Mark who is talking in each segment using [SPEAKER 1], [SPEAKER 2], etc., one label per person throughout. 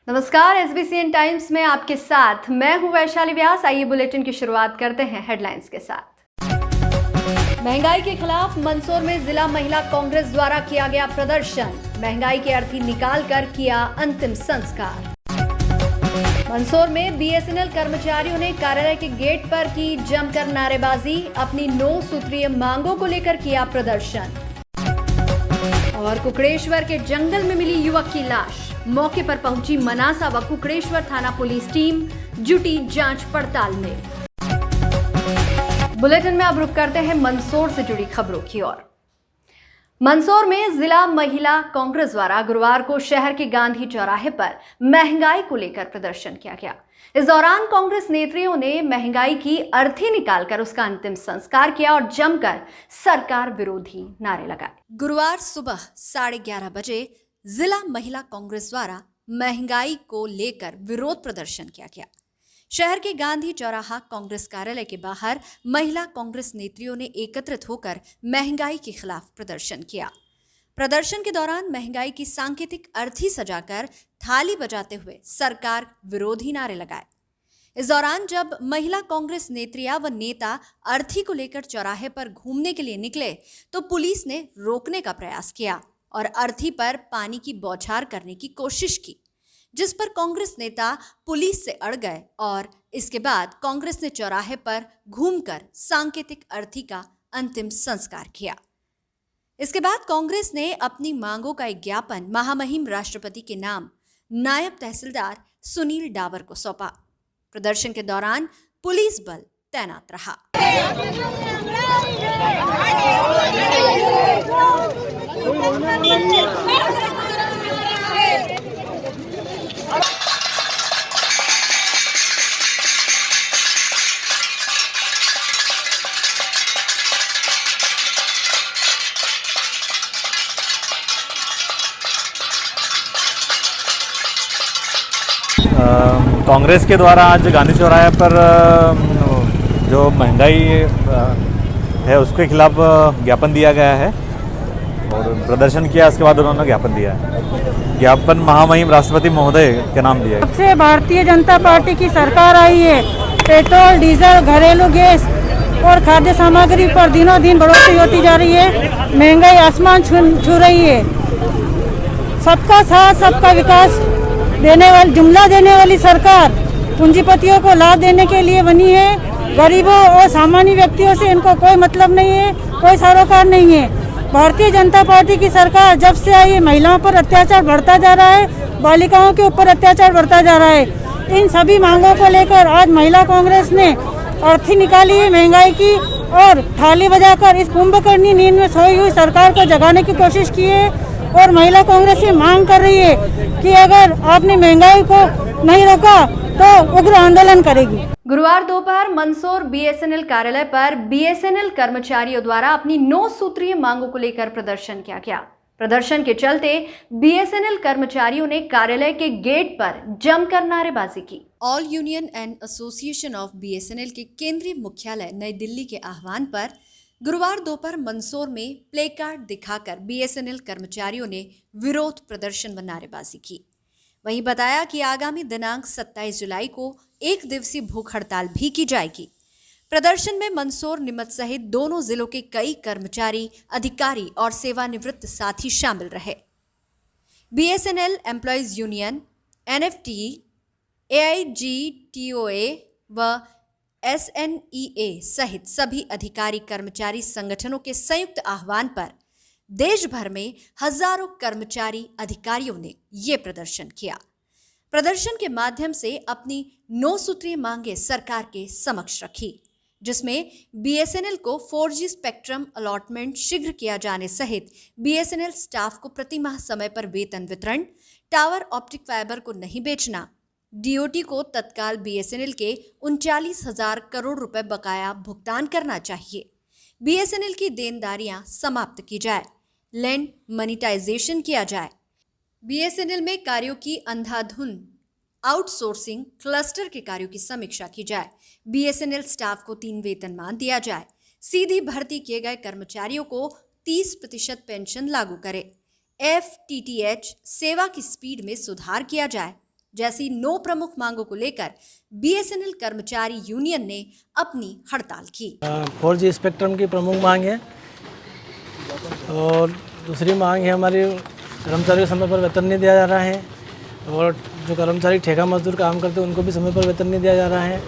[SPEAKER 1] नमस्कार, एसबीसीएन टाइम्स में आपके साथ मैं हूं वैशाली व्यास। आइए बुलेटिन की शुरुआत करते हैं हेडलाइंस के साथ। महंगाई के खिलाफ मंदसौर में जिला महिला कांग्रेस द्वारा किया गया प्रदर्शन। महंगाई की अर्थी निकालकर किया अंतिम संस्कार। मंदसौर में बीएसएनएल कर्मचारियों ने कार्यालय के गेट पर की जमकर नारेबाजी। अपनी 9 सूत्रीय मांगों को लेकर किया प्रदर्शन। और कुकड़ेश्वर के जंगल में मिली युवक की लाश। मौके पर पहुंची मनासा व कुकड़ेश्वर थाना पुलिस टीम, जुटी जांच पड़ताल में। बुलेटिन में अब रुक करते हैं मंदसौर से जुड़ी खबरों की ओर। मंदसौर में जिला महिला कांग्रेस द्वारा गुरुवार को शहर के गांधी चौराहे पर महंगाई को लेकर प्रदर्शन किया गया। इस दौरान कांग्रेस नेत्रियों ने महंगाई की अर्थी निकालकर उसका अंतिम संस्कार किया और जमकर सरकार विरोधी नारे लगाए। गुरुवार सुबह 11:30 बजे जिला महिला कांग्रेस द्वारा महंगाई को लेकर विरोध प्रदर्शन किया गया। शहर के गांधी चौराहा कांग्रेस कार्यालय के बाहर महिला कांग्रेस नेत्रियों ने एकत्रित होकर महंगाई के खिलाफ प्रदर्शन किया। प्रदर्शन के दौरान महंगाई की सांकेतिक अर्थी सजाकर थाली बजाते हुए सरकार विरोधी नारे लगाए। इस दौरान जब महिला कांग्रेस नेत्रियां व नेता अर्थी को लेकर चौराहे पर घूमने के लिए निकले तो पुलिस ने रोकने का प्रयास किया और अर्थी पर पानी की बौछार करने की कोशिश की, जिस पर कांग्रेस नेता पुलिस से अड़ गए और इसके बाद कांग्रेस ने चौराहे पर घूमकर सांकेतिक अर्थी का अंतिम संस्कार किया। इसके बाद कांग्रेस ने अपनी मांगों का एक ज्ञापन महामहिम राष्ट्रपति के नाम नायब तहसीलदार सुनील डावर को सौंपा। प्रदर्शन के दौरान पुलिस बल तैनात रहा।
[SPEAKER 2] कांग्रेस के द्वारा आज गांधी चौराहे पर जो महंगाई है उसके खिलाफ ज्ञापन दिया गया है और प्रदर्शन किया। इसके बाद उन्होंने ज्ञापन दिया है। ज्ञापन महामहिम राष्ट्रपति महोदय के नाम दिया है।
[SPEAKER 3] जब से भारतीय जनता पार्टी की सरकार आई है, पेट्रोल, डीजल, घरेलू गैस और खाद्य सामग्री पर दिनों दिन बढ़ोतरी होती जा रही है। महंगाई आसमान छू रही है। सबका साथ सबका विकास जुमला देने वाली सरकार पूंजीपतियों को लाभ देने के लिए बनी है। गरीबों और सामान्य व्यक्तियों से इनको कोई मतलब नहीं है, कोई सरोकार नहीं है। भारतीय जनता पार्टी की सरकार जब से आई है, महिलाओं पर अत्याचार बढ़ता जा रहा है, बालिकाओं के ऊपर अत्याचार बढ़ता जा रहा है। इन सभी मांगों को लेकर आज महिला कांग्रेस ने अर्थी निकाली है महंगाई की और थाली बजाकर इस कुंभकर्णी नींद में सोई हुई सरकार को जगाने की कोशिश की है। और महिला कांग्रेस ये मांग कर रही है कि अगर आपने महंगाई को नहीं रोका तो उग्र आंदोलन करेगी।
[SPEAKER 1] गुरुवार दोपहर मंदसौर बीएसएनएल कार्यालय पर बीएसएनएल कर्मचारियों द्वारा अपनी 9 सूत्रीय मांगों को लेकर प्रदर्शन किया गया। प्रदर्शन के चलते बीएसएनएल कर्मचारियों ने कार्यालय के गेट पर जमकर नारेबाजी की। All union and association of BSNL के केंद्रीय मुख्यालय नई दिल्ली के आह्वान पर गुरुवार दोपहर मंदसौर में प्ले कार्ड दिखाकर बीएसएनएल कर्मचारियों ने विरोध प्रदर्शन व नारेबाजी की। वहीं बताया कि आगामी दिनांक 27 जुलाई को 1 दिवसीय भूख हड़ताल भी की जाएगी। प्रदर्शन में मंदसौर, नीमच सहित दोनों जिलों के कई कर्मचारी, अधिकारी और सेवानिवृत्त साथी शामिल रहे। बीएसएनएल एम्प्लॉयज यूनियन, एनएफटी, एआईजीटीओए व एसएनईए सहित सभी अधिकारी कर्मचारी संगठनों के संयुक्त आह्वान पर देश भर में हजारों कर्मचारी अधिकारियों ने ये प्रदर्शन किया। प्रदर्शन के माध्यम से अपनी 9 सूत्रीय मांगे सरकार के समक्ष रखी, जिसमें बीएसएनएल को 4G स्पेक्ट्रम अलॉटमेंट शीघ्र किया जाने सहित बीएसएनएल स्टाफ को प्रतिमाह समय पर वेतन वितरण, टावर ऑप्टिक फाइबर को नहीं बेचना, डीओटी को तत्काल बीएसएनएल के 39,000 करोड़ रुपए बकाया भुगतान करना चाहिए, बीएसएनएल की देनदारियां समाप्त की जाए, लैंड मनीटाइजेशन किया जाए, बीएसएनएल में कार्यों की अंधाधुंध आउटसोर्सिंग, क्लस्टर के कार्यों की समीक्षा की जाए, बीएसएनएल स्टाफ को 3 वेतनमान दिया जाए, सीधी भर्ती किए गए कर्मचारियों को 30% पेंशन लागू करे, एफटीटीएच सेवा की स्पीड में सुधार किया जाए, जैसी 9 प्रमुख मांगों को लेकर बीएसएनएल कर्मचारी यूनियन ने अपनी हड़ताल की।
[SPEAKER 4] 4G स्पेक्ट्रम की प्रमुख मांग है और दूसरी मांग है हमारी कर्मचारियों को समय पर वेतन नहीं दिया जा रहा है और जो कर्मचारी ठेका मजदूर काम करते हैं उनको भी समय पर वेतन नहीं दिया जा रहा है।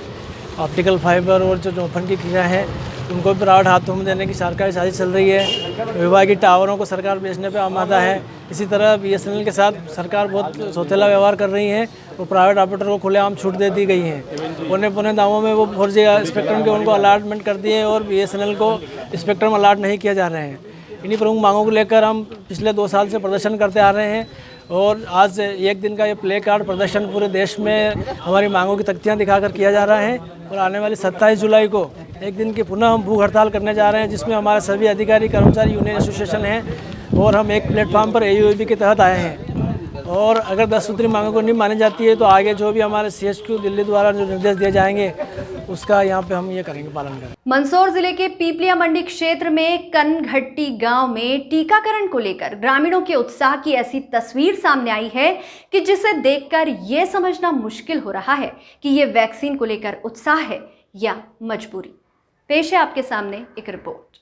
[SPEAKER 4] ऑप्टिकल फाइबर और जो चौफन की क्रिया है उनको भी प्राइवेट हाथों में देने की सरकारी साजिश चल रही है। विभागीय टावरों को सरकार बेचने पर आमादा है। इसी तरह बीएसएनएल के साथ सरकार बहुत सौतेला व्यवहार कर रही है और प्राइवेट ऑपरेटर को खुलेआम छूट दे दी गई है। पौने पौने दामों में वो 4G स्पेक्ट्रम के उनको अलाटमेंट कर दिए और बीएसएनएल को स्पेक्ट्रम अलाट नहीं किया जा रहे हैं। इन्हीं प्रमुख मांगों को लेकर हम पिछले 2 साल से प्रदर्शन करते आ रहे हैं और आज एक दिन का ये प्ले कार्ड प्रदर्शन पूरे देश में हमारी मांगों की तख्तियां दिखाकर किया जा रहा है और आने वाली 27 जुलाई को एक दिन की पुनः हम भूख हड़ताल करने जा रहे हैं, जिसमें हमारे सभी अधिकारी कर्मचारी यूनियन एसोसिएशन हैं और हम एक प्लेटफॉर्म पर AUAB के तहत आए हैं। और अगर 10 सूत्री मांगों को नहीं मानी जाती है तो आगे जो भी हमारे CHQ दिल्ली द्वारा जो निर्देश दिए जाएंगे उसका यहाँ पे हम ये करेंगे, पालन करेंगे।
[SPEAKER 1] मंदसौर जिले के पीपलिया मंडी क्षेत्र में कनघट्टी गांव में टीकाकरण को लेकर ग्रामीणों के उत्साह की ऐसी तस्वीर सामने आई है कि जिसे देखकर ये समझना मुश्किल हो रहा है कि ये वैक्सीन को लेकर उत्साह है या मजबूरी। पेश है आपके सामने एक रिपोर्ट।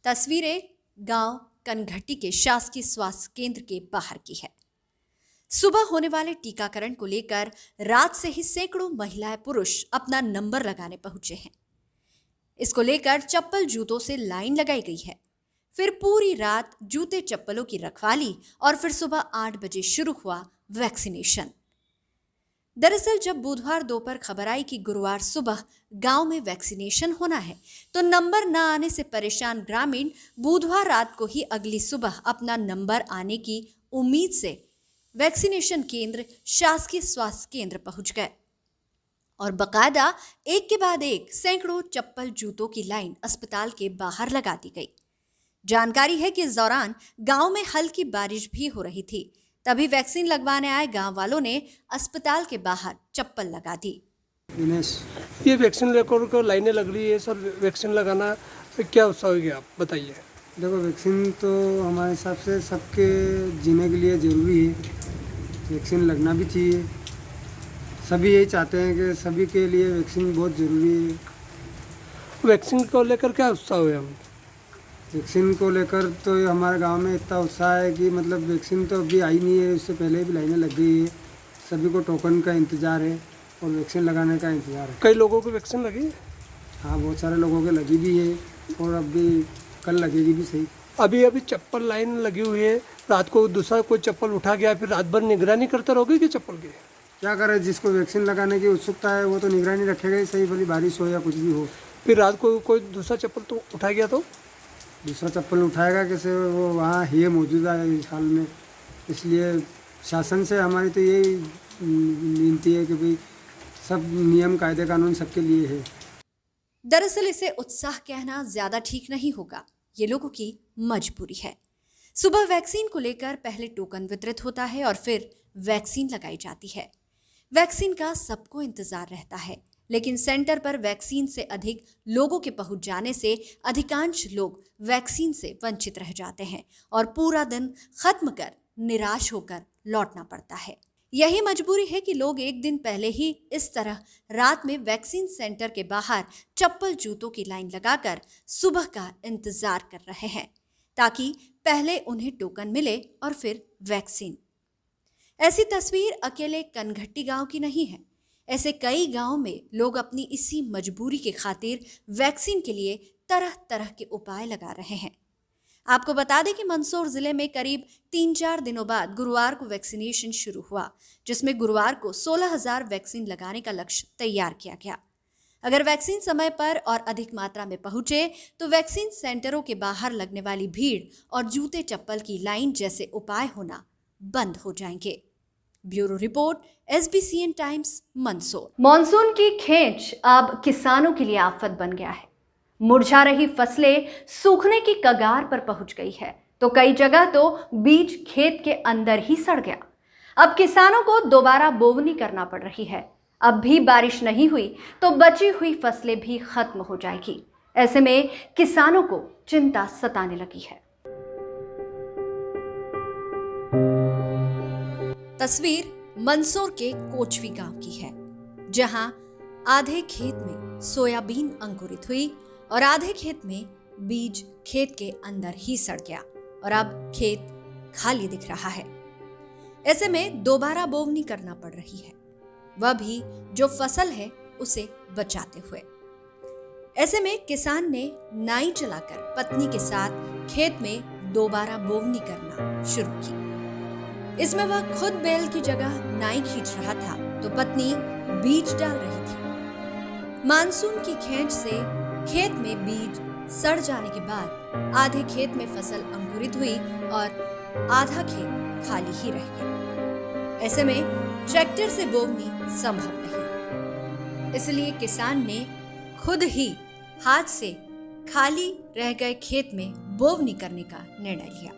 [SPEAKER 1] तस्वीरें गांव कनघट्टी के शासकीय स्वास्थ्य केंद्र के बाहर की है। सुबह होने वाले टीकाकरण को लेकर रात से ही सैकड़ों महिलाएं पुरुष अपना नंबर लगाने पहुंचे हैं। इसको लेकर चप्पल जूतों से लाइन लगाई गई है। फिर पूरी रात जूते चप्पलों की रखवाली और फिर सुबह 8 बजे शुरू हुआ वैक्सीनेशन। दरअसल जब बुधवार दोपहर खबर आई कि गुरुवार सुबह गांव में वैक्सीनेशन होना है तो नंबर न आने से परेशान ग्रामीण बुधवार रात को ही अगली सुबह अपना नंबर आने की उम्मीद से वैक्सीनेशन केंद्र शासकीय स्वास्थ्य केंद्र पहुंच गए और बकायदा एक के बाद एक सैकड़ों चप्पल जूतों की लाइन अस्पताल के बाहर लगा दी गई। जानकारी है कि इस दौरान गांव में हल्की बारिश भी हो रही थी, तभी वैक्सीन लगवाने आए गांव वालों ने अस्पताल के बाहर चप्पल लगा दी।
[SPEAKER 5] ये वैक्सीन लेकर को लाइनें लग रही है सर, वैक्सीन लगाना क्या उत्साह होगी, आप बताइए।
[SPEAKER 6] देखो, वैक्सीन तो हमारे हिसाब से सबके जीने के लिए ज़रूरी है, वैक्सीन लगना भी चाहिए। सभी यही चाहते हैं कि सभी के लिए वैक्सीन बहुत ज़रूरी है।
[SPEAKER 5] वैक्सीन को लेकर क्या उत्साह हुआ हम?
[SPEAKER 6] वैक्सीन को लेकर तो हमारे गांव में इतना उत्साह है कि मतलब वैक्सीन तो अभी आई नहीं है, उससे पहले भी लाइनें लग गई है। सभी को टोकन का इंतज़ार है और वैक्सीन लगाने का इंतज़ार है।
[SPEAKER 5] कई लोगों को वैक्सीन लगी है?
[SPEAKER 6] हाँ, बहुत सारे लोगों के लगी भी है और अभी कल लगेगी भी। सही,
[SPEAKER 5] अभी चप्पल लाइन लगी हुई है, रात को दूसरा कोई चप्पल उठा गया फिर रात भर निगरानी करते रहोगे कि चप्पल की?
[SPEAKER 6] क्या करें, जिसको वैक्सीन लगाने की उत्सुकता है वो तो निगरानी रखेगा ही, सही भली बारिश हो या कुछ भी हो।
[SPEAKER 5] फिर रात को कोई दूसरा चप्पल तो उठा गया तो
[SPEAKER 6] दूसरा चप्पल उठाएगा कैसे, वो वहाँ है मौजूदा है इस हाल में। इसलिए शासन से हमारी तो यही विनती है कि भाई सब नियम कायदे कानून सबके लिए है।
[SPEAKER 1] दरअसल इसे उत्साह कहना ज्यादा ठीक नहीं होगा, ये लोगों की मजबूरी है। सुबह वैक्सीन को लेकर पहले टोकन वितरित होता है और फिर वैक्सीन लगाई जाती है। वैक्सीन का सबको इंतजार रहता है, लेकिन सेंटर पर वैक्सीन से अधिक लोगों के पहुंच जाने से अधिकांश लोग वैक्सीन से वंचित रह जाते हैं और पूरा दिन खत्म कर निराश होकर लौटना पड़ता है। यही मजबूरी है कि लोग एक दिन पहले ही इस तरह रात में वैक्सीन सेंटर के बाहर चप्पल जूतों की लाइन लगाकर सुबह का इंतजार कर रहे हैं ताकि पहले उन्हें टोकन मिले और फिर वैक्सीन। ऐसी तस्वीर अकेले कनघट्टी गांव की नहीं है। ऐसे कई गांव में लोग अपनी इसी मजबूरी के खातिर वैक्सीन के लिए तरह तरह के उपाय लगा रहे हैं। आपको बता दें कि मंदसौर जिले में करीब 3-4 दिनों बाद गुरुवार को वैक्सीनेशन शुरू हुआ, जिसमें गुरुवार को 16,000 वैक्सीन लगाने का लक्ष्य तैयार किया गया। अगर वैक्सीन समय पर और अधिक मात्रा में पहुंचे तो वैक्सीन सेंटरों के बाहर लगने वाली भीड़ और जूते चप्पल की लाइन जैसे उपाय होना बंद हो जाएंगे। Bureau report, SBCN times, Mandsaur. Monsoon की खींच अब किसानों के लिए आफत बन गया है। मुरझा रही फसलें सूखने की कगार पर पहुंच गई है, तो कई जगह तो बीज खेत के अंदर ही सड़ गया। अब किसानों को दोबारा बोवनी करना पड़ रही है। अब भी बारिश नहीं हुई तो बची हुई फसलें भी खत्म हो जाएगी। ऐसे में किसानों को चिंता सताने लगी है। तस्वीर मंदसौर के कोचवी गांव की है, जहां आधे खेत में सोयाबीन अंकुरित हुई और आधे खेत में बीज खेत के अंदर ही सड़ गया और अब खेत खाली दिख रहा है। ऐसे में दोबारा बोवनी करना पड़ रही है, वह भी जो फसल है उसे बचाते हुए। ऐसे में किसान ने नाई चलाकर पत्नी के साथ खेत में दोबारा बोवनी करना शुरू की। इसमें वह खुद बैल की जगह नाई खींच रहा था तो पत्नी बीज डाल रही थी। मानसून की खेच से खेत में बीज सड़ जाने के बाद आधे खेत में फसल अंकुरित हुई और आधा खेत खाली ही रह गया। ऐसे में ट्रैक्टर से बोवनी संभव नहीं, इसलिए किसान ने खुद ही हाथ से खाली रह गए खेत में बोवनी करने का निर्णय लिया।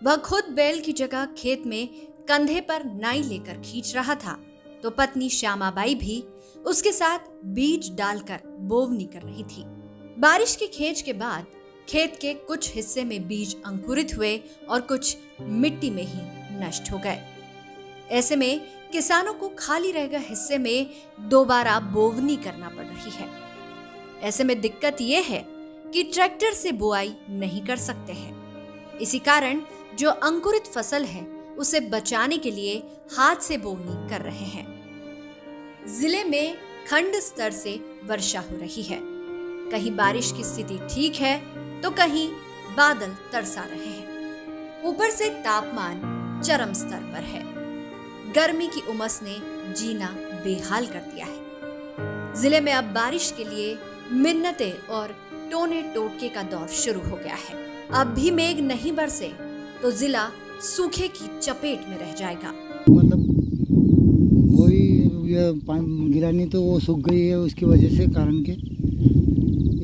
[SPEAKER 1] वह खुद बैल की जगह खेत में कंधे पर नाई लेकर खींच रहा था तो पत्नी श्यामाबाई भी उसके साथ बीज डालकर बोवनी कर रही थी। बारिश की खेच के बाद खेत के कुछ हिस्से में बीज अंकुरित हुए और कुछ मिट्टी में ही नष्ट हो गए। ऐसे में किसानों को खाली रह गए हिस्से में दोबारा बोवनी करना पड़ रही है। ऐसे में दिक्कत यह है कि ट्रैक्टर से बुआई नहीं कर सकते हैं, इसी कारण जो अंकुरित फसल है उसे बचाने के लिए हाथ से बोवनी कर रहे हैं। जिले में खंड स्तर से वर्षा हो रही है, कहीं बारिश की स्थिति ठीक है तो कहीं बादल तरसा रहे हैं। ऊपर से तापमान चरम स्तर पर है, गर्मी की उमस ने जीना बेहाल कर दिया है। जिले में अब बारिश के लिए मिन्नतें और टोने टोटके का दौर शुरू हो गया है। अब भी मेघ नहीं बरसे तो जिला सूखे की चपेट में रह जाएगा।
[SPEAKER 7] मतलब वही ये गिरानी तो वो सूख गई है, उसकी वजह से कारण के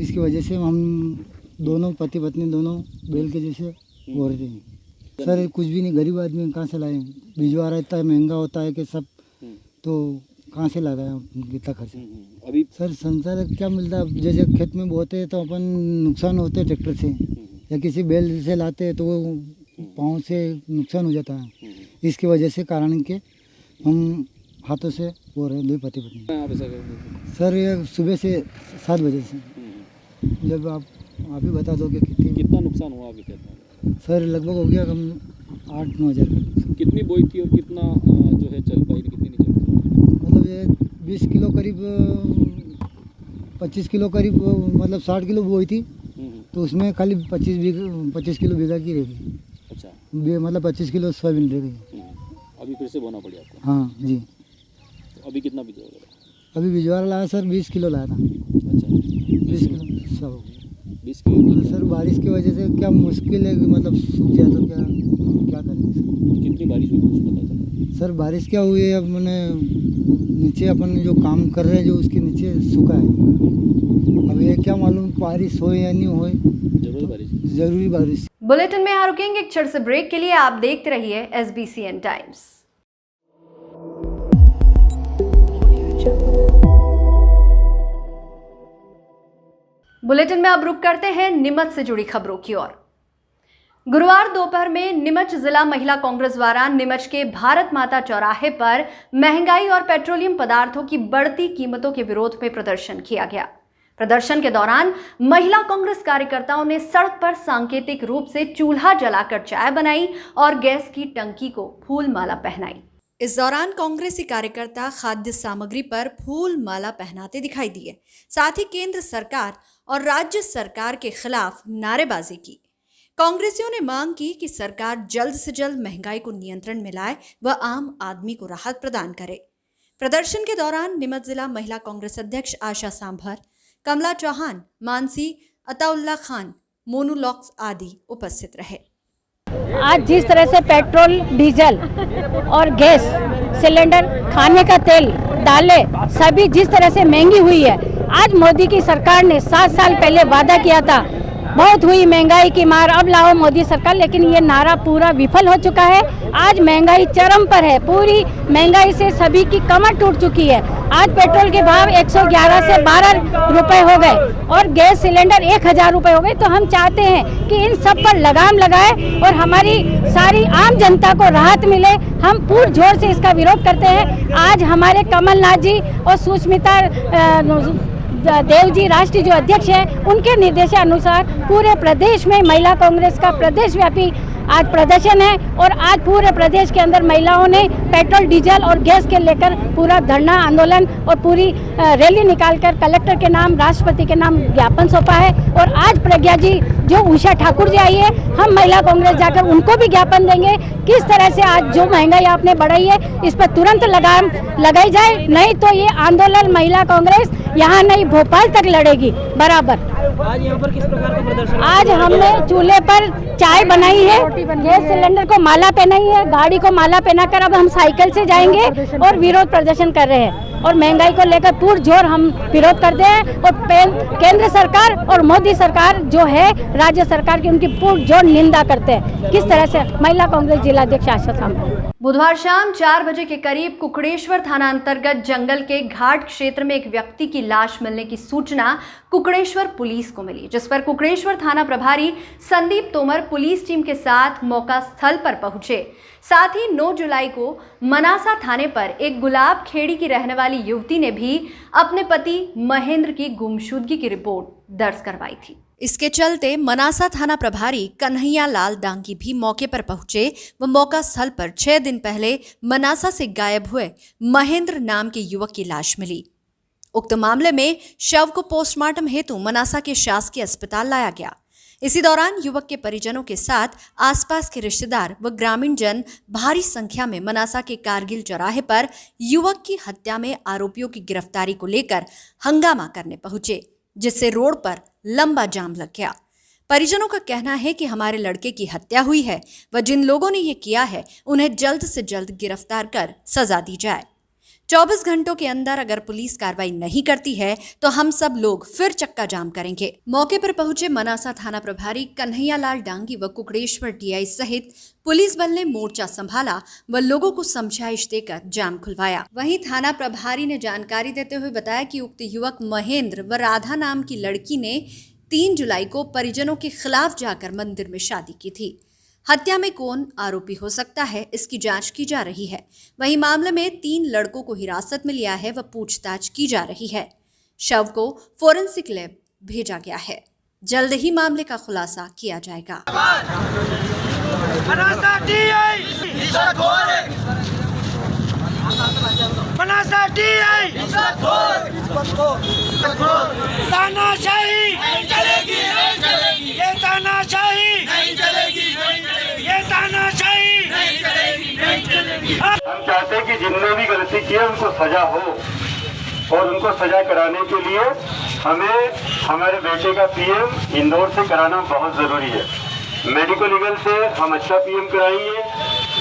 [SPEAKER 7] इसकी वजह से हम दोनों पति पत्नी दोनों बैल के जैसे हो रहे हैं। सर कुछ भी नहीं, गरीब आदमी कहाँ से लाए, भिजवारा इतना महंगा होता है कि सब, तो कहाँ से लगाया इतना खर्च। अभी सर संसार क्या मिलता है, जैसे खेत में बोते हैं तो अपन नुकसान होते हैं ट्रैक्टर से या किसी बैल से लाते हैं तो वो पाँव से नुकसान हो जाता है। इसकी वजह से कारण के हम हाथों से हो रहे हैं दो पति पत्नी। सर ये सुबह से 7 बजे से, जब आप ही बता दोगे कितना नुकसान हुआ आपके खेत में। सर लगभग हो गया कम 8-9 हज़ार का। कितनी बोई थी और कितना जो है चल पाई, कितनी नहीं चल पाई? मतलब ये 20 किलो करीब 25 किलो करीब, मतलब 60 किलो बोई थी तो उसमें खाली 25 किलो बीघा की रह गई। अच्छा, मतलब 25 किलो सोयाबीन रह गई। अभी फिर से बोना पड़ी आपको? हाँ जी। तो अभी कितना भिजवा रहा? अभी भिजवारा लाया सर 20 किलो लाया था। अच्छा 20 किलो सब 20 किलो। सर बारिश की वजह से क्या मुश्किल है कि मतलब सूख जाए तो क्या करेंगे सर। कितनी बारिश हुई कुछ पता चला? सर बारिश क्या हुई है, अब मैंने नीचे अपन जो काम कर रहे हैं जो उसके नीचे सूखा है। अब ये क्या मालूम बारिश हो या नहीं हो, जरूरी बारिश।
[SPEAKER 1] बुलेटिन में यहाँ रुकेंगे एक छोटे से ब्रेक के लिए। आप देखते रहिए SBCN टाइम्स। बुलेटिन में अब रुक करते हैं नीमच से जुड़ी खबरों की ओर। गुरुवार दोपहर में नीमच जिला महिला कांग्रेस द्वारा नीमच के भारत माता चौराहे पर महंगाई और पेट्रोलियम पदार्थों की बढ़ती कीमतों के विरोध में प्रदर्शन किया गया। प्रदर्शन के दौरान महिला कांग्रेस कार्यकर्ताओं ने सड़क पर सांकेतिक रूप से चूल्हा जलाकर चाय बनाई और गैस की टंकी को फूल माला पहनाई। इस दौरान कांग्रेसी कार्यकर्ता खाद्य सामग्री पर फूल माला पहनाते दिखाई दिए। साथ ही केंद्र सरकार और राज्य सरकार के खिलाफ नारेबाजी की। कांग्रेसियों ने मांग की कि सरकार जल्द से जल्द महंगाई को नियंत्रण में लाए व आम आदमी को राहत प्रदान करे। प्रदर्शन के दौरान नीमच जिला महिला कांग्रेस अध्यक्ष आशा सांभर, कमला चौहान, मानसी, अताउल्ला खान, मोनू लॉक्स आदि उपस्थित रहे।
[SPEAKER 3] आज जिस तरह से पेट्रोल, डीजल और गैस सिलेंडर, खाने का तेल, दालें सभी जिस तरह से महंगी हुई है, आज मोदी की सरकार ने 7 साल पहले वादा किया था, बहुत हुई महंगाई की मार, अब लाओ मोदी सरकार, लेकिन ये नारा पूरा विफल हो चुका है। आज महंगाई चरम पर है, पूरी महंगाई से सभी की कमर टूट चुकी है। आज पेट्रोल के भाव 111 से 12 रुपए हो गए और गैस सिलेंडर 1000 रुपए हो गए। तो हम चाहते हैं कि इन सब पर लगाम लगाए और हमारी सारी आम जनता को राहत मिले। हम पूरे जोर से इसका विरोध करते हैं। आज हमारे कमलनाथ जी और सुष्मिता देव जी राष्ट्रीय जो अध्यक्ष हैं, उनके निर्देशानुसार पूरे प्रदेश में महिला कांग्रेस का प्रदेश व्यापी आज प्रदर्शन है और आज पूरे प्रदेश के अंदर महिलाओं ने पेट्रोल, डीजल और गैस के लेकर पूरा धरना आंदोलन और पूरी रैली निकालकर कलेक्टर के नाम, राष्ट्रपति के नाम ज्ञापन सौंपा है। और आज प्रज्ञा जी जो उषा ठाकुर जी आई है, हम महिला कांग्रेस जाकर उनको भी ज्ञापन देंगे किस तरह से आज जो महंगाई आपने बढ़ाई है इस पर तुरंत लगाम लगाई जाए, नहीं तो ये आंदोलन महिला कांग्रेस यहाँ नहीं भोपाल तक लड़ेगी बराबर।
[SPEAKER 4] आज यहाँ पर किस प्रकार का प्रदर्शन?
[SPEAKER 3] आज हमने चूल्हे पर चाय बनाई है, गैस सिलेंडर को माला पहनाई है, गाड़ी को माला पहनाकर अब हम साइकिल से जाएंगे और विरोध प्रदर्शन कर रहे हैं। और महंगाई को लेकर पुरजोर हम विरोध करते हैं और केंद्र सरकार और मोदी सरकार जो है राज्य सरकार की, उनकी पुरजोर निंदा करते हैं। किस तरह से महिला कांग्रेस जिलाध्यक्ष आशा सामने
[SPEAKER 1] बुधवार शाम 4 बजे के करीब कुकड़ेश्वर थाना अंतर्गत जंगल के घाट क्षेत्र में एक व्यक्ति की लाश मिलने की सूचना कुकड़ेश्वर पुलिस को मिली, जिस पर कुकड़ेश्वर थाना प्रभारी संदीप तोमर पुलिस टीम के साथ मौका स्थल पर पहुंचे। साथ ही 9 जुलाई को मनासा थाने पर एक गुलाब खेड़ी की रहने वाली युवती ने भी अपने पति महेंद्र की गुमशुदगी की रिपोर्ट दर्ज करवाई थी। इसके चलते मनासा थाना प्रभारी कन्हैया लाल डांगी भी मौके पर पहुंचे व मौका स्थल पर 6 दिन पहले मनासा से गायब हुए महेंद्र नाम के युवक की लाश मिली। उक्त मामले में शव को पोस्टमार्टम हेतु मनासा के शासकीय अस्पताल लाया गया। इसी दौरान युवक के परिजनों के साथ आसपास के रिश्तेदार व ग्रामीण जन भारी संख्या में मनासा के कारगिल चौराहे पर युवक की हत्या में आरोपियों की गिरफ्तारी को लेकर हंगामा करने पहुंचे, जिससे रोड पर लंबा जाम लग गया। परिजनों का कहना है कि हमारे लड़के की हत्या हुई है व जिन लोगों ने ये किया है उन्हें जल्द से जल्द गिरफ्तार कर सजा दी जाए। 24 घंटों के अंदर अगर पुलिस कार्रवाई नहीं करती है तो हम सब लोग फिर चक्का जाम करेंगे। मौके पर पहुंचे मनासा थाना प्रभारी कन्हैया लाल डांगी व कुकड़ेश्वर टीआई सहित पुलिस बल ने मोर्चा संभाला व लोगों को समझाइश देकर जाम खुलवाया। वहीं थाना प्रभारी ने जानकारी देते हुए बताया कि उक्त युवक महेंद्र व राधा नाम की लड़की ने 3 जुलाई को परिजनों के खिलाफ जाकर मंदिर में शादी की थी। हत्या में कौन आरोपी हो सकता है, इसकी जांच की जा रही है। वहीं मामले में 3 लड़कों को हिरासत में लिया है व पूछताछ की जा रही है। शव को फोरेंसिक लैब भेजा गया है। जल्द ही मामले का खुलासा किया जाएगा।
[SPEAKER 8] हम चाहते हैं कि जिनने भी गलती की है उनको सजा हो और उनको सजा कराने के लिए हमें हमारे बेटे का पीएम इंदौर से कराना बहुत ज़रूरी है। मेडिकल लीगल से हम अच्छा पीएम कराएंगे,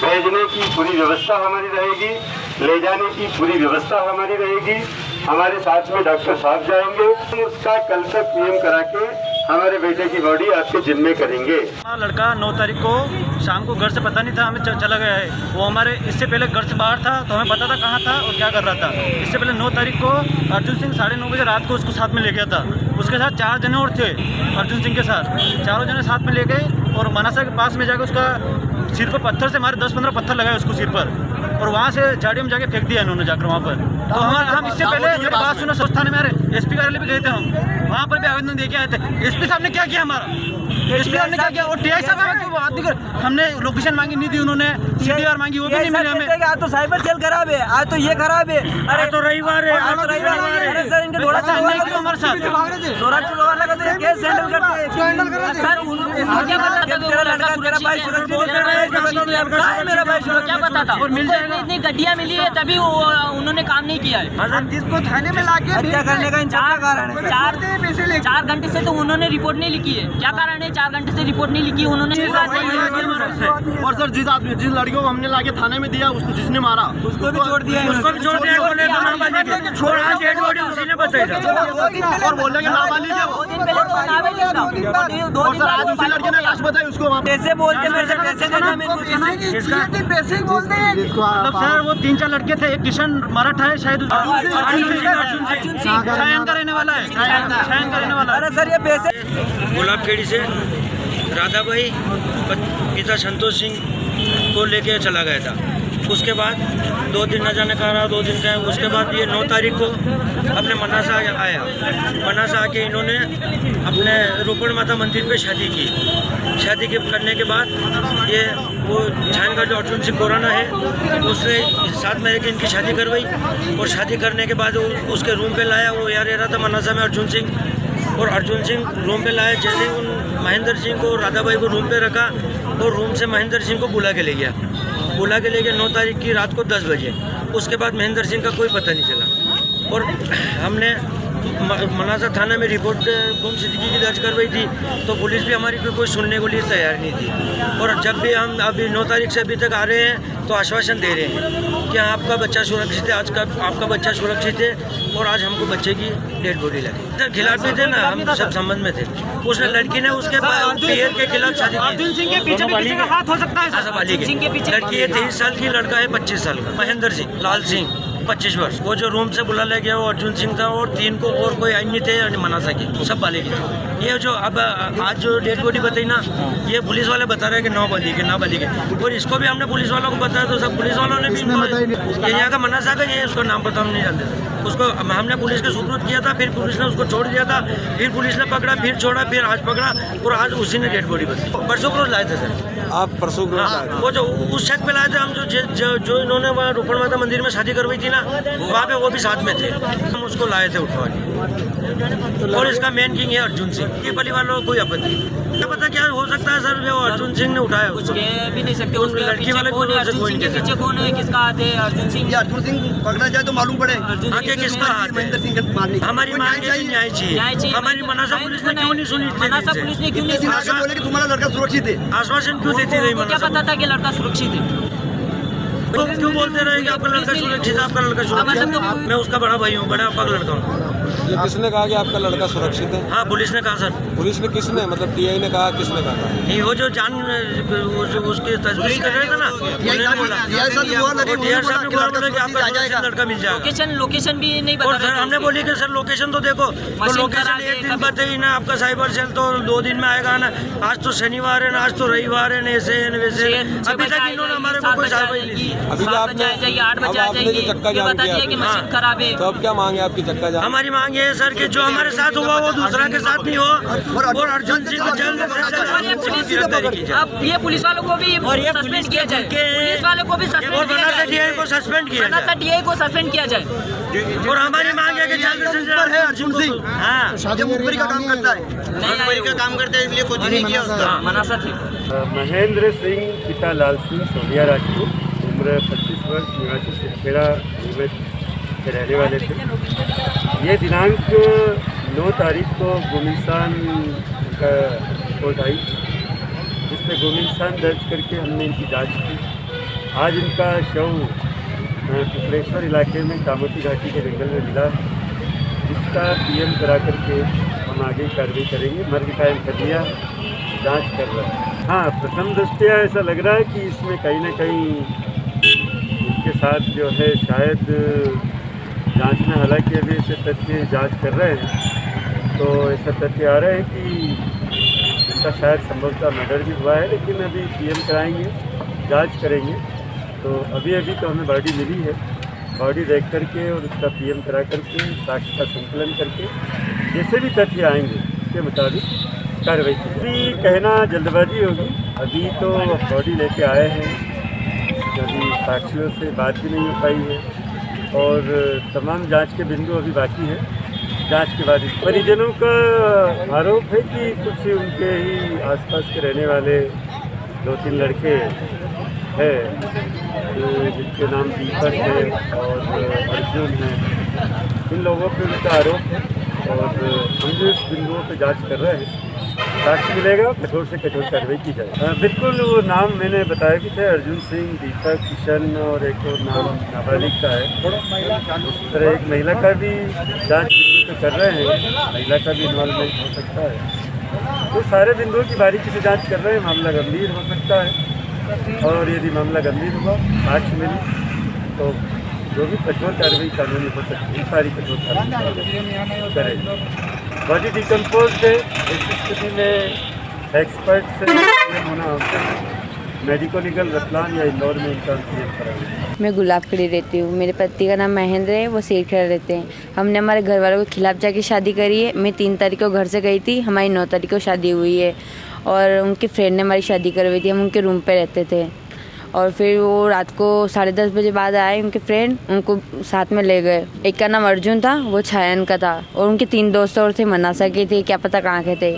[SPEAKER 8] भेजने की पूरी व्यवस्था हमारी रहेगी, ले जाने की पूरी व्यवस्था हमारी रहेगी। हमारे साथ में डॉक्टर साहब जाएंगे, उसका कल तक पीएम करा के हमारे बेटे की बॉडी आपके जिम्मे करेंगे।
[SPEAKER 9] लड़का 9 तारीख को शाम को घर से पता नहीं था, हमें चला गया है। वो हमारे इससे पहले घर से बाहर था तो हमें पता था कहाँ था और क्या कर रहा था। इससे पहले 9 तारीख को अर्जुन सिंह 9:30 बजे रात को उसको साथ में ले गया था। उसके साथ 4 जने और थे अर्जुन सिंह के साथ। चारों जने साथ में ले गए और मनासा के पास में जाकर उसका सिर पर पत्थर से मारे, 10-15 पत्थर लगाए उसको सिर पर और वहाँ से झाड़ियों में जाके फेंक दिया इन्होंने जाकर वहाँ पर। तो हम इससे पहले मेरी बात सुना, सोच थाने में एसपी कार्यालय भी गए थे, हम वहाँ पर भी आवेदन दे के आए थे। एसपी साहब ने क्या किया हमारा, एसपी साहब ने क्या किया और टीआई साहब हमने लोकेशन मांगी नहीं दी, उन्होंने सीडीआर मांगी वो भी नहीं मिली हमें।
[SPEAKER 4] आज तो साइबर सेल खराब है, आज तो ये खराब है,
[SPEAKER 9] अरे तो रविवार है, आज तो रविवार है
[SPEAKER 4] सर। इनके
[SPEAKER 9] हमारे साथ
[SPEAKER 4] केस हैंडल करते सर। मेरा भाई क्या पता था और मिल जाएगा, इतनी गड्डियाँ मिली है तभी उन्होंने काम नहीं किया है।
[SPEAKER 5] जिसको थाने में लाके
[SPEAKER 4] हत्या करने का क्या कारण है? 4 घंटे से तो उन्होंने रिपोर्ट नहीं लिखी है। क्या कारण है 4 घंटे से रिपोर्ट नहीं लिखी उन्होंने?
[SPEAKER 8] और सर जिस लड़कियों को हमने लाके थाने में दिया, उसको जिसने मारा
[SPEAKER 4] उसको भी छोड़ दिया,
[SPEAKER 8] उसको भी छोड़ दिया और बोले कि नाबालिग
[SPEAKER 4] पैसे बोलते पैसे देना,
[SPEAKER 5] पैसे बोलते
[SPEAKER 9] मतलब सर वो 3-4 लड़के थे, एक किशन मराठा है शायद, अर्जुन सिंह शायन का रहने वाला है, शायन का रहने वाला है।
[SPEAKER 10] अरे सर ये पैसे गुलाबखेड़ी से राधा भाई पिता संतोष सिंह को लेके चला गया था। उसके बाद 2 दिन न जाने कहा रहा, 2 दिन का। उसके बाद ये 9 तारीख को अपने मनासा आया। मनासा आके इन्होंने अपने रोपड़ माता मंदिर पे शादी की। शादी के करने के बाद ये वो छान का जो अर्जुन सिंह कोराना है उसने 7 महीने की इनकी शादी करवाई। और शादी करने के बाद उसके रूम पे लाया। वो यार रहा था मनासा में अर्जुन सिंह, और अर्जुन सिंह रूम पे लाया। जैसे उन महेंद्र सिंह को, राधा भाई को रूम पे रखा और रूम से महेंद्र सिंह को बुला के ले गया। 9 तारीख की रात को 10 बजे। उसके बाद महेंद्र सिंह का कोई पता नहीं चला। और हमने मनासा थाना में रिपोर्ट गुमशुदगी की दर्ज करवाई थी, तो पुलिस भी हमारी कोई सुनने को लिए तैयार नहीं थी। और जब भी हम अभी 9 तारीख से अभी तक आ रहे हैं तो आश्वासन दे रहे हैं कि आपका बच्चा सुरक्षित है, आज का आपका बच्चा सुरक्षित है। और आज हमको बच्चे की डेड बॉडी लगी। खिलाफ भी थे ना, हम सब संबंध में थे। उसने लड़की ने उसके पीयर के खिलाफ शादी की।
[SPEAKER 9] अर्जुन सिंह के पीछे भी किसी का हाथ हो सकता है सर?
[SPEAKER 10] लड़की है 23 साल की, लड़का है 25 साल का। महेंद्र सिंह, लाल सिंह 25 वर्ष। वो जो रूम से बुला ले गया वो अर्जुन सिंह था, और 3 को और कोई अन्य थे मनासा की, सब बाले की थे। ये जो अब आज जो डेड बॉडी बताई ना, ये पुलिस वाले बता रहे हैं कि 9 बली के। और इसको भी हमने पुलिस वालों को बताया तो सब पुलिस वालों ने भी ये यहाँ का मनासा का, ये उसका नाम पता हम नहीं जानते थे। उसको हमने पुलिस के सुपुर्द किया था, फिर पुलिस ने उसको छोड़ दिया था, फिर पुलिस ने पकड़ा, फिर छोड़ा, फिर आज पकड़ा, और आज उसी ने डेड बॉडी बताई। परसों को रोज लाए थे सर।
[SPEAKER 11] आप परसों को
[SPEAKER 10] वो जो उस शक पे लाए थे हम, जो इन्होंने वहाँ रोपड़ माता मंदिर में शादी करवाई थी ना, वहाँ पे वो भी साथ में थे। हम उसको लाए थे उठवा के। और इसका मेन किंग है अर्जुन सिंह। ये बली वालों को कोई आपत्ति क्या पता क्या हो सकता है सर, वो अर्जुन सिंह ने उठाया।
[SPEAKER 12] कुछ कह भी नहीं सकते। उसके
[SPEAKER 10] लड़की वाले
[SPEAKER 12] कौन है अर्जुन सिंह के पीछे, कौन है, किसका हाथ है? अर्जुन सिंह
[SPEAKER 11] पकड़ा जाए तो मालूम पड़े
[SPEAKER 10] आगे किसका हाथ है। हमारी मांग है न्याय चाहिए। हमारी मनासा पुलिस ने क्यों नहीं सुनी?
[SPEAKER 12] मनासा पुलिस ने क्यों नहीं
[SPEAKER 11] बोले कि तुम्हारा लड़का सुरक्षित है?
[SPEAKER 10] आश्वासन क्यों देती रही?
[SPEAKER 12] क्या पता था कि लड़का सुरक्षित है?
[SPEAKER 10] तो क्यों बोलते रहे कि आपका लड़का सुरक्षित है, आपका लड़का सुरक्षित है? मैं उसका बड़ा भाई हूँ, बड़ा आपका लड़का हूँ।
[SPEAKER 11] ये किसने कहा कि आपका लड़का सुरक्षित है?
[SPEAKER 10] हाँ, पुलिस ने कहा सर।
[SPEAKER 11] पुलिस ने किसने, मतलब टीआई ने कहा, किसने कहा?
[SPEAKER 10] नहीं, वो जो उसकी तजवीज़ कर रहे थे ना, उन्होंने बोला कि आपका लड़का मिल जाएगा।
[SPEAKER 12] लोकेशन भी नहीं बता
[SPEAKER 10] रहे। हमने बोली कि सर लोकेशन तो देखो, तो लोकेशन एक दिन बाद ही ना, आपका साइबर सेल तो 2 दिन में आएगा ना। आज तो शनिवार है ना, आज तो रविवार है ना, ऐसे है ना वैसे। अभी तक इन्होंने हमारे को कोई साइबर नहीं दी।
[SPEAKER 11] अभी
[SPEAKER 12] 8 बजे आ जाइए, 8 बजे आ जाइए, बता दिया कि मशीन खराब है।
[SPEAKER 11] तो अब क्या मांगे आपकी चक्का जाम?
[SPEAKER 10] हमारी मांग ये है सर कि जो हमारे साथ हुआ वो दूसरा के साथ नहीं हो, और अर्जुन सिंह को जल्द से जल्द गिरफ्तारी की जाए।
[SPEAKER 12] अब ये पुलिस वालों को भी सस्पेंड किया जाए। पुलिस वालों को भी सस्पेंड किया जाए।
[SPEAKER 10] डीआई को सस्पेंड किया जाए।
[SPEAKER 12] डीआई को सस्पेंड किया जाए।
[SPEAKER 10] और हमारी मांग है कि जल्द से जल्द
[SPEAKER 11] अर्जुन सिंह, हाँ, जो मुखबरी का काम करता है, इसलिए कुछ नहीं किया उसका।
[SPEAKER 12] मनासा थे।
[SPEAKER 8] महेंद्र सिंह पिता लाल सिंह सोनिया राजपूत, उम्र 25 वर्ष, निवासी सिरखेड़ा नीमच के रहने वाले थे। ये दिनांक 9 तारीख को गुमिस्तान का रिपोर्ट आई, जिसमें गुमिस्तान दर्ज करके हमने इनकी जांच की। आज इनका शव कुकलेश्वर इलाके में कामोती घाटी के जंगल में मिला, जिसका पीएम करा करके हम आगे कार्रवाई करेंगे। मर्ग कायम कर दिया, जांच कर रहा है। हाँ, प्रथम दृष्टया ऐसा लग रहा है कि इसमें कहीं ना कहीं इनके साथ जो है शायद जांच में, हालांकि अभी ऐसे तथ्य जांच कर रहे हैं, तो ऐसा तथ्य आ रहे हैं कि इनका शायद संभवतः मर्डर भी हुआ है। लेकिन अभी पीएम कराएंगे, जांच करेंगे। तो अभी तो हमें बॉडी मिली है, बॉडी देख करके और उसका पीएम करा करके साक्ष्य का संकलन करके जैसे भी तथ्य आएंगे उसके मुताबिक कार्रवाई की। अभी कहना जल्दबाजी होगी। अभी तो बॉडी लेके आए हैं, अभी साक्षियों से बात भी नहीं हो पाई है, और तमाम जांच के बिंदु अभी बाकी है। जांच के बाद परिजनों का आरोप है कि कुछ उनके ही आसपास के रहने वाले 2-3 लड़के हैं, जिनके नाम दीपक है और अर्जुन है, इन लोगों पर उनका आरोप है। और हम जो इस बिंदुओं पर जांच कर रहे हैं, साक्ष्य मिलेगा, कठोर से कठोर कार्रवाई की जाए। बिल्कुल, वो नाम मैंने बताया भी थे, अर्जुन सिंह, दीपक, किशन, और एक और नाम नाबालिग का है। उस तरह एक महिला का भी जांच बिंदु कर रहे हैं, महिला का भी इन्वॉल्वमेंट हो सकता है। तो सारे बिंदुओं की बारीकी से जांच कर रहे हैं। मामला गंभीर हो सकता है, और यदि मामला गंभीर हुआ, साक्ष्य मिली, तो जो भी कठोर कार्रवाई कानूनी हो सकती है, सारी कठोर कार्रवाई करेंगे। बॉडी डिकम्पोज है, इस स्थिति में एक्सपर्ट से होना आवश्यक है। मेडिको लीगल रतलाम या इंदौर में इनका क्लियर कराएंगे।
[SPEAKER 13] मैं गुलाबखड़ी रहती हूँ। मेरे पति का नाम महेंद्र है, वो सेठखेड़ा रहते हैं। हमने हमारे घर वालों के खिलाफ जाके शादी करी है। मैं 3 तारीख को घर से गई थी, हमारी 9 तारीख को शादी हुई है और उनके फ्रेंड ने हमारी शादी करवाई थी। हम उनके रूम पे रहते थे और फिर वो रात को 10:30 बजे बाद आए उनके फ्रेंड, उनको साथ में ले गए। एक का नाम अर्जुन था, वो छायन का था और उनके 3 दोस्त और थे, मनासा के थे, क्या पता कहाँ के थे।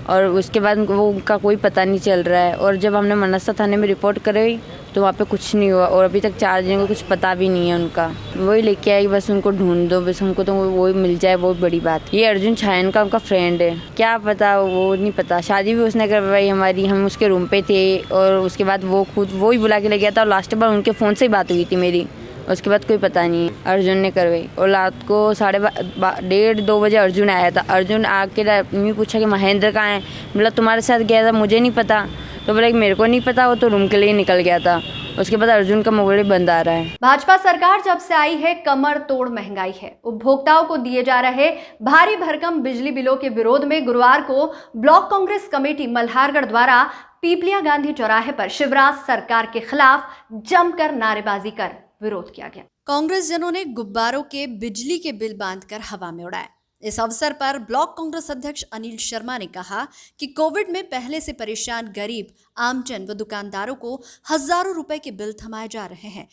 [SPEAKER 13] और उसके बाद वो उनका कोई पता नहीं चल रहा है। और जब हमने मनसा थाने में रिपोर्ट कराई तो वहाँ पे कुछ नहीं हुआ और अभी तक 4 जनों को कुछ पता भी नहीं है उनका। वही लेके आई, बस उनको ढूंढ दो, बस हमको तो वही मिल जाए, बहुत बड़ी बात। ये अर्जुन छायन का उनका फ्रेंड है, क्या पता, वो नहीं पता। शादी भी उसने करवाई हमारी, हम उसके रूम पे थे और उसके बाद वो खुद वो ही बुला के ले गया था और लास्ट बार उनके फ़ोन से ही बात हुई थी मेरी। उसके बाद कोई पता नहीं, अर्जुन ने करवाई। और रात को 1:30-2 बजे अर्जुन आया था। अर्जुन आके मैं पूछा कि महेंद्र कहाँ है, बोला तुम्हारे साथ गया था, मुझे नहीं पता। तो बोला मेरे को नहीं पता, वो तो रूम के लिए निकल गया था। उसके बाद अर्जुन का मोबाइल बंद आ रहा है।
[SPEAKER 1] भाजपा सरकार जब से आई है, कमर तोड़ महंगाई है। उपभोक्ताओं को दिए जा रहे भारी भरकम बिजली बिलों के विरोध में गुरुवार को ब्लॉक कांग्रेस कमेटी मल्हारगढ़ द्वारा पीपलिया गांधी चौराहे पर शिवराज सरकार के खिलाफ जमकर नारेबाजी कर विरोध किया गया। कांग्रेस जनों ने गुब्बारों के बिजली के बिल बांधकर हवा में उड़ाए। इस अवसर पर ब्लॉक कांग्रेस अध्यक्ष अनिल शर्मा ने कहा कि कोविड में पहले से परेशान गरीब, आमजन व दुकानदारों को हजारों रुपए के बिल थमाए जा रहे हैं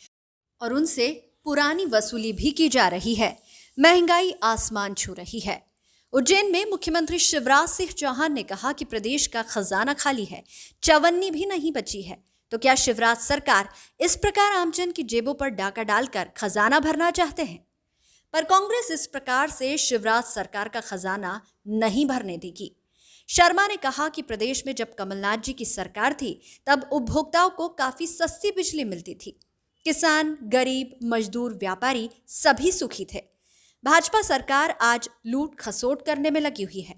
[SPEAKER 1] और उनसे पुरानी वसूली भी की जा रही है। महंगाई आसमान छू रही है। उज्जैन में मुख्यमंत्री शिवराज सिंह चौहान ने कहा कि प्रदेश का खजाना खाली है, चवन्नी भी नहीं बची है। तो क्या शिवराज सरकार इस प्रकार आमजन की जेबों पर डाका डालकर खजाना भरना चाहते हैं? पर कांग्रेस इस प्रकार से शिवराज सरकार का खजाना नहीं भरने देगी। शर्मा ने कहा कि प्रदेश में जब कमलनाथ जी की सरकार थी तब उपभोक्ताओं को काफी सस्ती बिजली मिलती थी। किसान, गरीब, मजदूर, व्यापारी सभी सुखी थे। भाजपा सरकार आज लूट खसोट करने में लगी हुई है।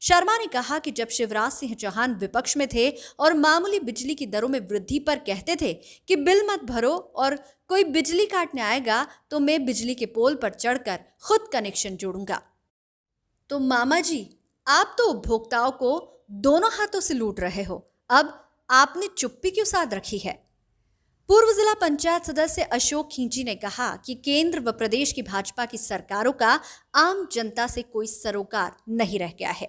[SPEAKER 1] शर्मा ने कहा कि जब शिवराज सिंह चौहान विपक्ष में थे और मामूली बिजली की दरों में वृद्धि पर कहते थे कि बिल मत भरो और कोई बिजली काटने आएगा तो मैं बिजली के पोल पर चढ़कर खुद कनेक्शन जोड़ूंगा। तो मामा जी, आप तो उपभोक्ताओं को दोनों हाथों से लूट रहे हो, अब आपने चुप्पी क्यों साध रखी है? पूर्व जिला पंचायत सदस्य अशोक खींची ने कहा कि केंद्र व प्रदेश की भाजपा की सरकारों का आम जनता से कोई सरोकार नहीं रह गया है।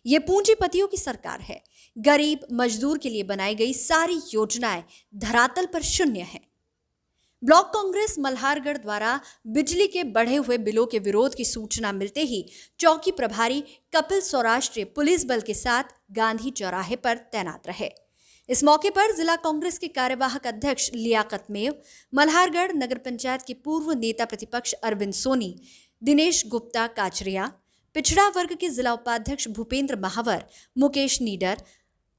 [SPEAKER 1] ये पूंजीपतियों की सरकार है। गरीब मजदूर के लिए बनाई गई सारी योजनाएं धरातल पर शून्य है। ब्लॉक कांग्रेस मल्हारगढ़ द्वारा बिजली के बढ़े हुए बिलों के विरोध की सूचना मिलते ही चौकी प्रभारी कपिल सौराष्ट्र पुलिस बल के साथ गांधी चौराहे पर तैनात रहे। इस मौके पर जिला कांग्रेस के कार्यवाहक अध्यक्ष लियाकत मेव, मल्हारगढ़ नगर पंचायत के पूर्व नेता प्रतिपक्ष अरविंद सोनी, दिनेश गुप्ता काचरिया, पिछड़ा वर्ग के जिला उपाध्यक्ष भूपेंद्र महावर, मुकेश नीडर,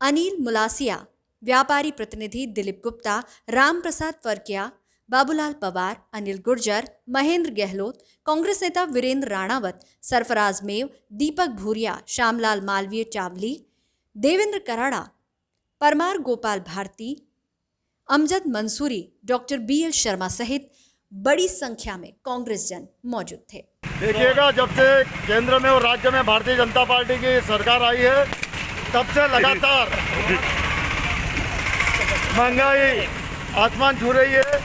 [SPEAKER 1] अनिल मुलासिया, व्यापारी प्रतिनिधि दिलीप गुप्ता, राम प्रसाद फरकिया, बाबूलाल पवार, अनिल गुर्जर, महेंद्र गहलोत, कांग्रेस नेता वीरेंद्र राणावत, सरफराज मेव, दीपक भूरिया, श्यामलाल मालवीय चावली, देवेंद्र कराड़ा, परमार गोपाल भारती, अमजद मंसूरी, डॉक्टर BL शर्मा सहित बड़ी संख्या में कांग्रेस जन मौजूद थे।
[SPEAKER 8] देखिएगा, जब से केंद्र में और राज्य में भारतीय जनता पार्टी की सरकार आई है तब से लगातार महंगाई आसमान छू रही है।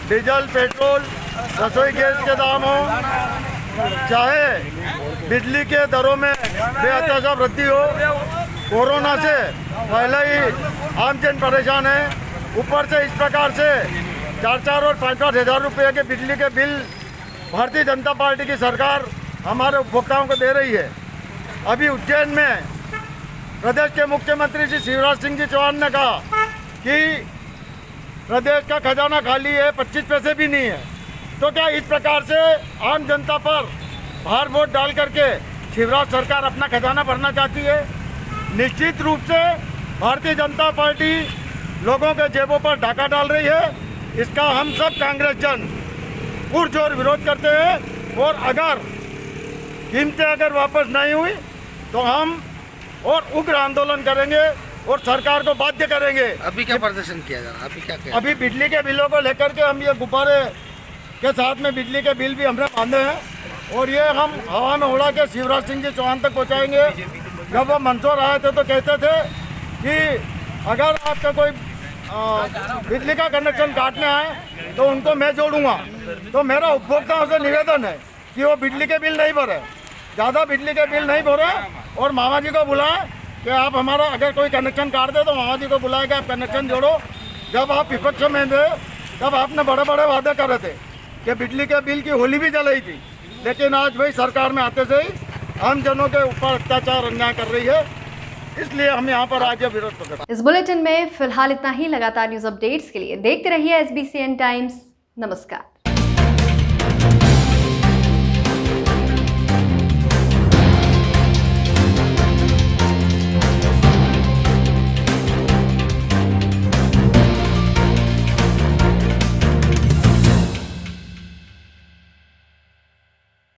[SPEAKER 8] डीजल, पेट्रोल, रसोई गैस के दाम हो, चाहे बिजली के दरों में बेअतहाशा वृद्धि हो। कोरोना से पहले ही आमजन परेशान है, ऊपर से इस प्रकार से 4-4 और 5-5 हज़ार रुपये के बिजली के बिल भारतीय जनता पार्टी की सरकार हमारे उपभोक्ताओं को दे रही है। अभी उज्जैन में प्रदेश के मुख्यमंत्री श्री शिवराज सिंह जी चौहान ने कहा कि प्रदेश का खजाना खाली है, 25 पैसे भी नहीं है। तो क्या इस प्रकार से आम जनता पर भार वोट डाल करके शिवराज सरकार अपना खजाना भरना चाहती है? निश्चित रूप से भारतीय जनता पार्टी लोगों के जेबों पर डाका डाल रही है। इसका हम सब कांग्रेस जन पुरजोर विरोध करते हैं और अगर कीमतें वापस नहीं हुई तो हम और उग्र आंदोलन करेंगे।
[SPEAKER 14] और सरकार को बाध्य करेंगे।
[SPEAKER 11] अभी क्या प्रदर्शन किया जा रहा है? अभी क्या किया?
[SPEAKER 14] अभी बिजली के बिलों को लेकर के हम ये गुब्बारे के साथ में बिजली के बिल भी हमने बांधे हैं और ये हम हवा में उड़ा के शिवराज सिंह जी चौहान तक पहुँचाएंगे। जब वो मंदसौर आए थे तो कहते थे कि अगर आपका कोई बिजली का कनेक्शन काटने आए तो उनको मैं जोड़ूंगा। तो मेरा उपभोक्ताओं से निवेदन है कि वो बिजली के बिल नहीं भरे, ज़्यादा बिजली के बिल नहीं भरे और मामा जी को बुलाएं कि आप हमारा अगर कोई कनेक्शन काट दे तो मामा जी को बुलाए कि आप कनेक्शन जोड़ो। जब आप विपक्ष में थे तब आपने बड़े बड़े वादे करे थे कि बिजली के बिल की होली भी जलाई थी, लेकिन आज भाई सरकार में आते से ही आम जनों के ऊपर अत्याचार अन्याय कर रही है, इसलिए हम यहाँ पर आज विरोध प्रकट।
[SPEAKER 1] इस बुलेटिन में फिलहाल इतना ही। लगातार न्यूज अपडेट्स के लिए देखते रहिए SBCN टाइम्स। नमस्कार।